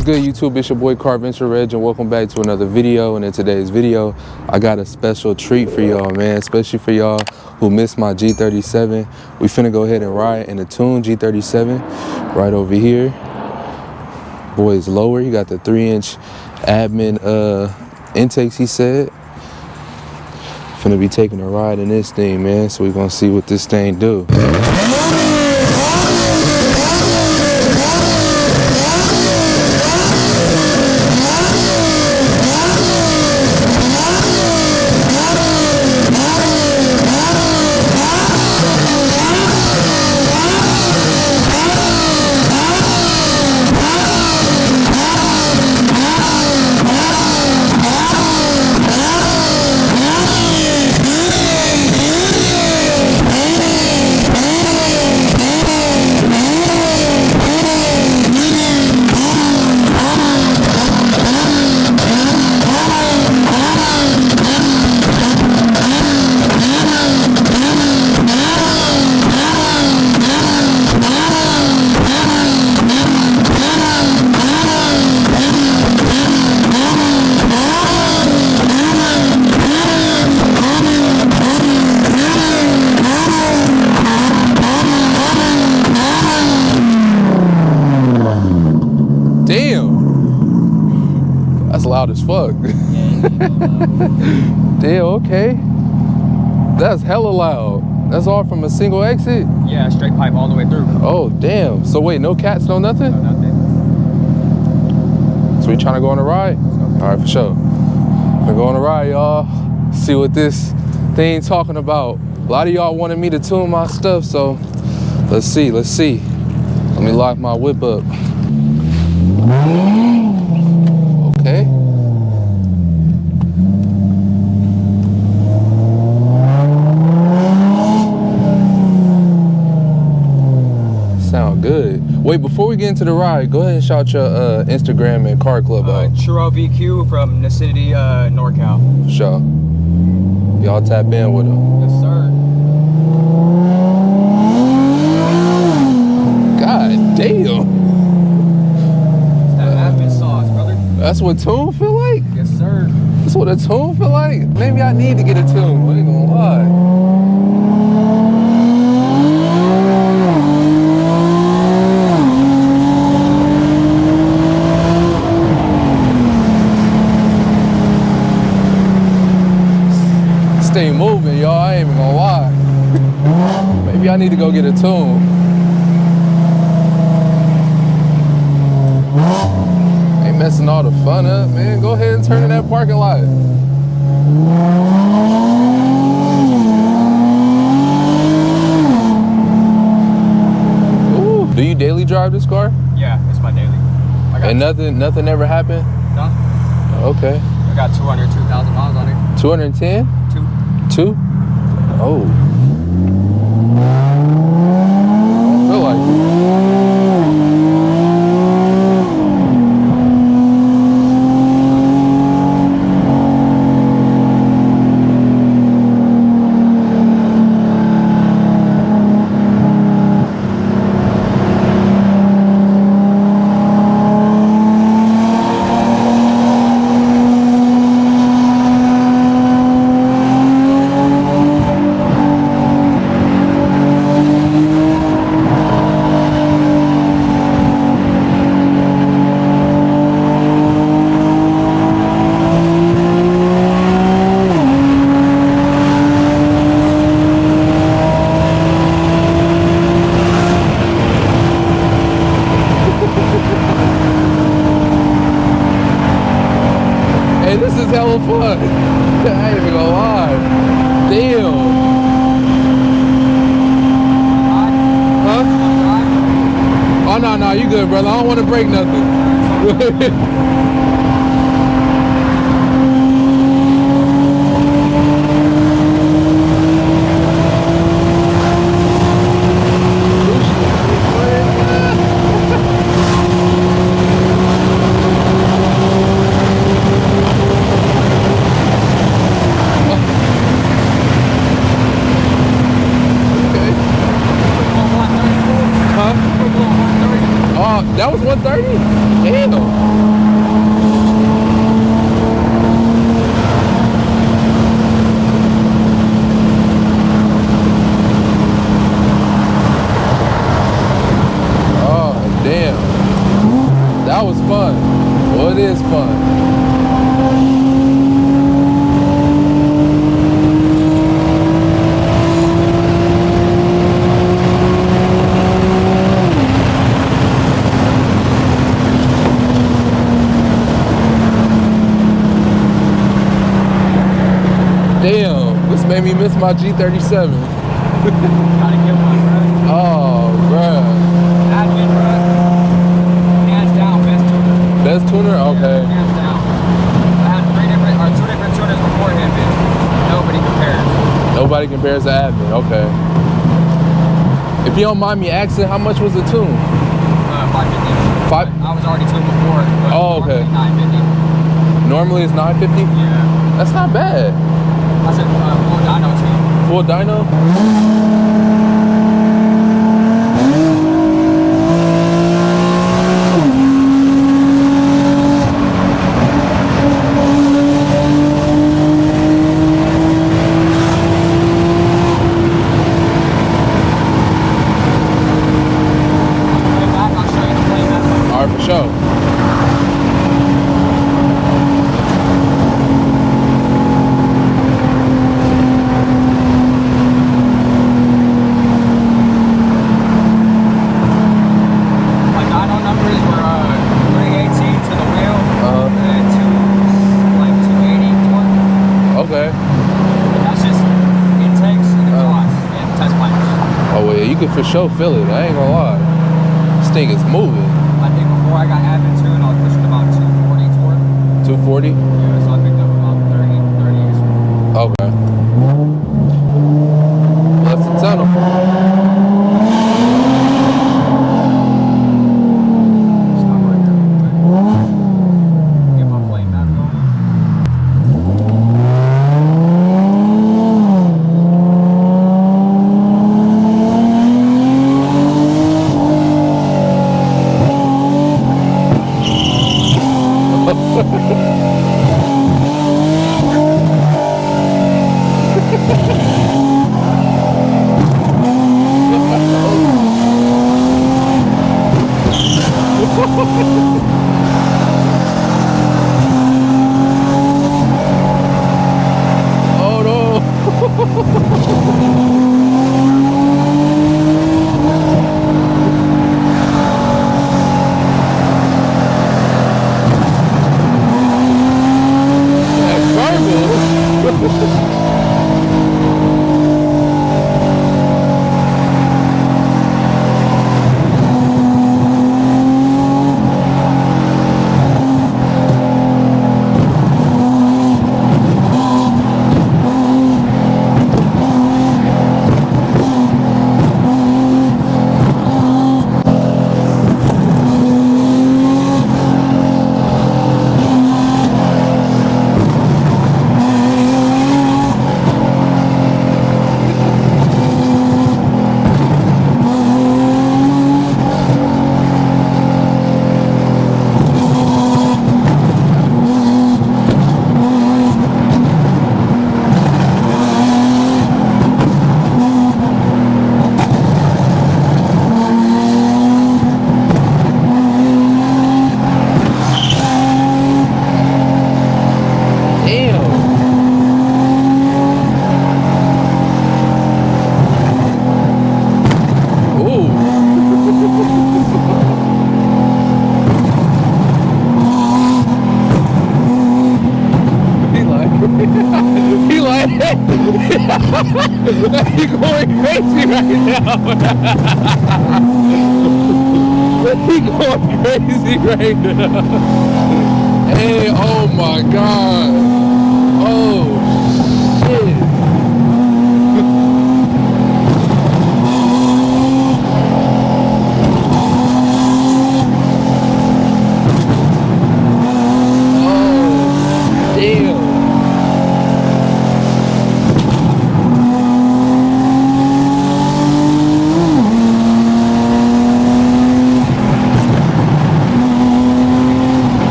What's good, YouTube? It's your boy Carventure Reg, and welcome back to another video. And in today's video, I got a special treat for y'all, man, especially for y'all who missed my G37. We finna go ahead and ride in the tuned G37 right over here. Boy is lower. He got the 3-inch admin intakes, he said. Finna be taking a ride in this thing, man, so we gonna see what this thing do. That's loud as fuck. Damn, okay. That's hella loud. That's all from a single exit? Yeah, straight pipe all the way through. Oh, damn. So wait, no cats, no nothing? No, nothing. So we trying to go on a ride? All right, for sure. We're going on a ride, y'all. See what this thing talking about. A lot of y'all wanted me to tune my stuff, so let's see. Let me lock my whip up. Okay. Sound good. Wait, before we get into the ride, go ahead and shout your Instagram and car club out. Churro VQ from Infiniti NorCal. For sure. Y'all tap in with them. Yes, sir. God damn. It's that admin sauce, brother. That's what tune feel like? Yes, sir. That's what a tune feel like? Maybe I need to get a tune. I ain't gonna lie. Stay moving, y'all. I ain't even gonna lie. Maybe I need to go get a tune. Ain't messing all the fun up, man. Go ahead and turn in that parking lot. Ooh. Do you daily drive this car? Yeah, it's my daily. And nothing ever happened? No. Okay. I got 202,000 miles on it. 210? Two? Oh. I feel like it. Hey, this is hella fun. I ain't even gonna lie. Damn. Huh? Oh, no, you good, brother. I don't want to break nothing. That was 130? Damn. miss my G37. Gotta get one, bro. Oh, bruh. Admin, bro. Hands down, best tuner. Best tuner? Okay. Yeah, hands down. I had two different tuners before him, and nobody compares. Nobody compares to Admin. Okay. If you don't mind me asking, how much was the tune? 550. Five? I was already tuned before. But Oh, okay. 950. Normally it's 950? Yeah. That's not bad. I said full dyno too. Full dyno? Playback, I'll show you the playback. All right, for sure. My dyno numbers were 318 to the wheel and 280 torque. Okay. But that's just intakes and exhaust and test pipes. Oh, well, yeah, you can for sure feel it. I ain't gonna lie. This thing is moving. I think before I got admin tune, I was pushing about 240 torque. 240? Yeah, so I picked up about 30-ish. Okay. That's the tunnel. Stop right there real quick. Get my plate back going. Oh no! That verbal. He going crazy right now. He going crazy right now. Hey, oh my God. Oh shit.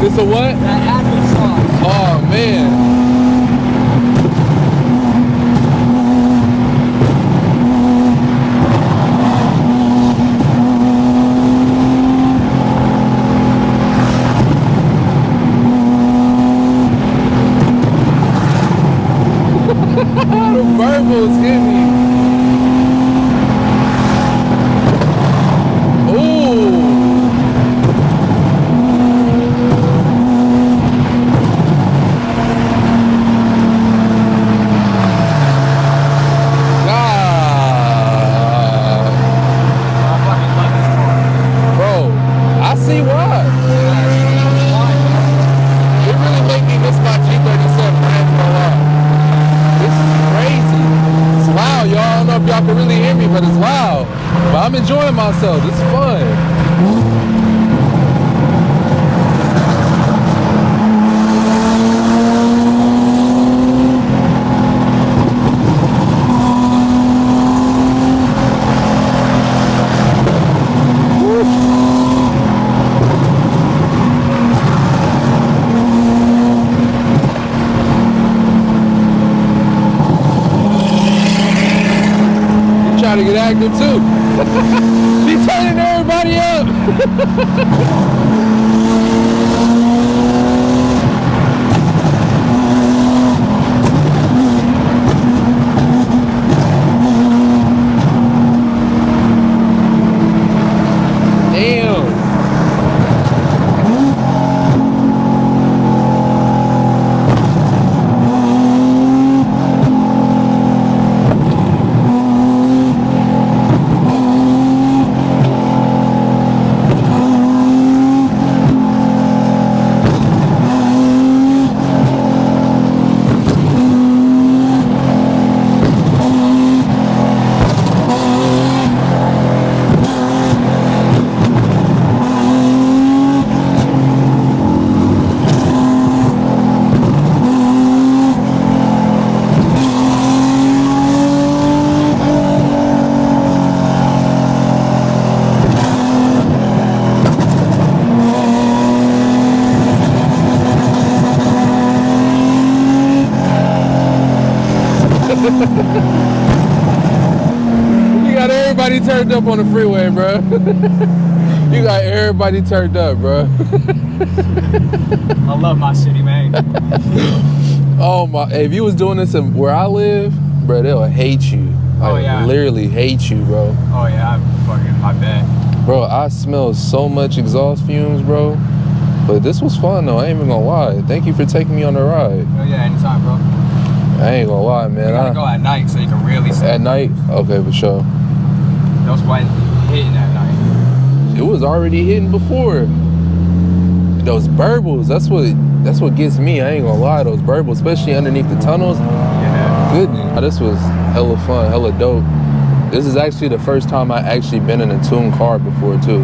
It's a what? That admin sauce. Oh man. The verbals hit me. Ooh. myself. This is fun. Trying to get active too. Be turning everybody up. Damn. You got everybody turned up on the freeway, bro. You got everybody turned up, bro. I love my city, man. Oh my! Hey, if you was doing this in where I live, bro, they'll hate you. Like, Oh, yeah. Literally hate you, bro. Oh yeah, I bet. Bro, I smell so much exhaust fumes, bro. But this was fun though. I ain't even gonna lie. Thank you for taking me on the ride. Oh yeah, anytime, bro. I ain't gonna lie, man. We gotta go at night so you can really see. At night? Okay, for sure. That's why hitting at night. It was already hitting before. Those burbles, that's what gets me. I ain't gonna lie, those burbles, especially underneath the tunnels. Yeah. Goodness. This was hella fun, hella dope. This is actually the first time I actually been in a tuned car before too.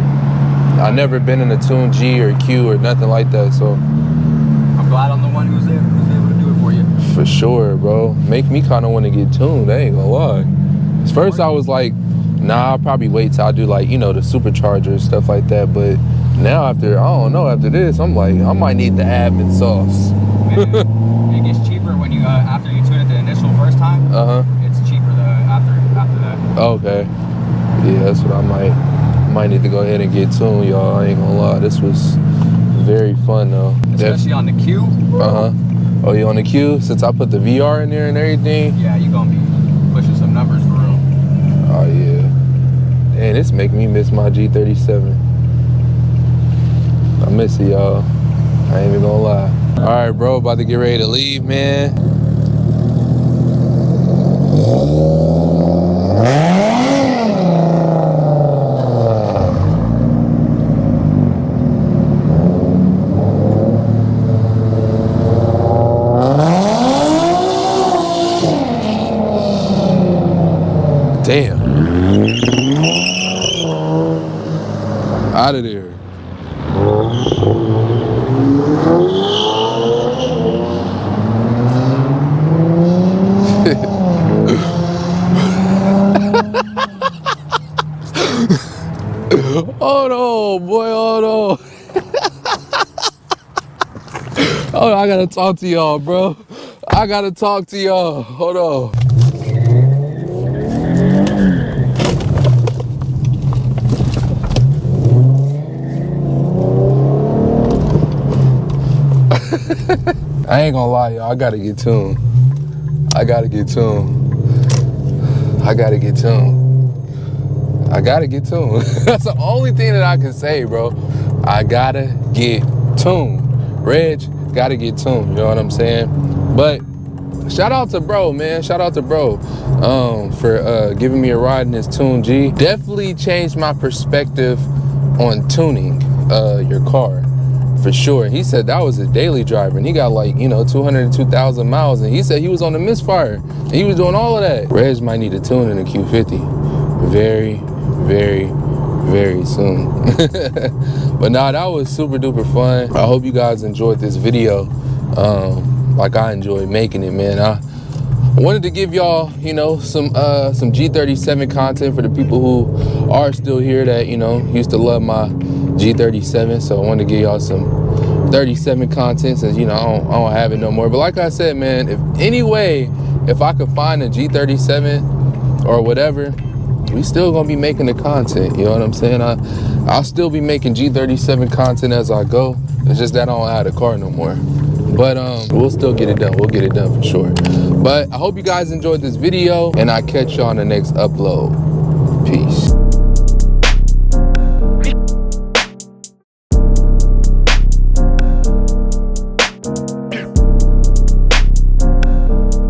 I never been in a tuned G or Q or nothing like that, so. I'm glad I'm the one who's able to do it for you. For sure, bro. Make me kind of want to get tuned, I ain't gonna lie. At first I was like, nah, I'll probably wait till I do like, you know, the supercharger stuff like that, but now after, I don't know, after this, I'm like, I might need the admin sauce. Man, it gets cheaper when you, after you tune it the initial first time. Uh-huh. It's cheaper after that. Okay. Yeah, that's what I might need to go ahead and get tuned, y'all. I ain't gonna lie. This was very fun, though. Especially on the Q. Uh-huh. Oh, you on the Q? Since I put the VR in there and everything? Yeah, you gonna be pushing some numbers for real. Oh, yeah. Man, this make me miss my G37. I miss it, y'all. I ain't even gonna lie. All right, bro. About to get ready to leave, man. Damn. Out of there. Hold on, boy, hold on. Oh, I gotta talk to y'all, bro. I gotta talk to y'all. Hold on. I ain't gonna lie, y'all. I gotta get tuned. I gotta get tuned. I gotta get tuned. I gotta get tuned. That's the only thing that I can say, bro. I gotta get tuned. Reg, gotta get tuned. You know what I'm saying? But shout out to bro, man. Shout out to bro for giving me a ride in his Tune G. Definitely changed my perspective on tuning your car. For sure. He said that was his daily driver, and he got like, you know, 202,000 miles, and he said he was on the misfire, and he was doing all of that. Reg might need a tune in a Q50. Very, very, very soon. But nah, that was super duper fun. I hope you guys enjoyed this video like I enjoyed making it, man. I wanted to give y'all, you know, some G37 content for the people who are still here that, you know, used to love my G37. So I wanted to give y'all some 37 content since, you know, I don't have it no more. But like I said, man, if I could find a G37 or whatever, we still gonna be making the content, you know what I'm saying? I'll still be making G37 content as I go. It's just that I don't have the car no more. But we'll still get it done. We'll get it done for sure. But I hope you guys enjoyed this video, and I'll catch you on the next upload. Peace.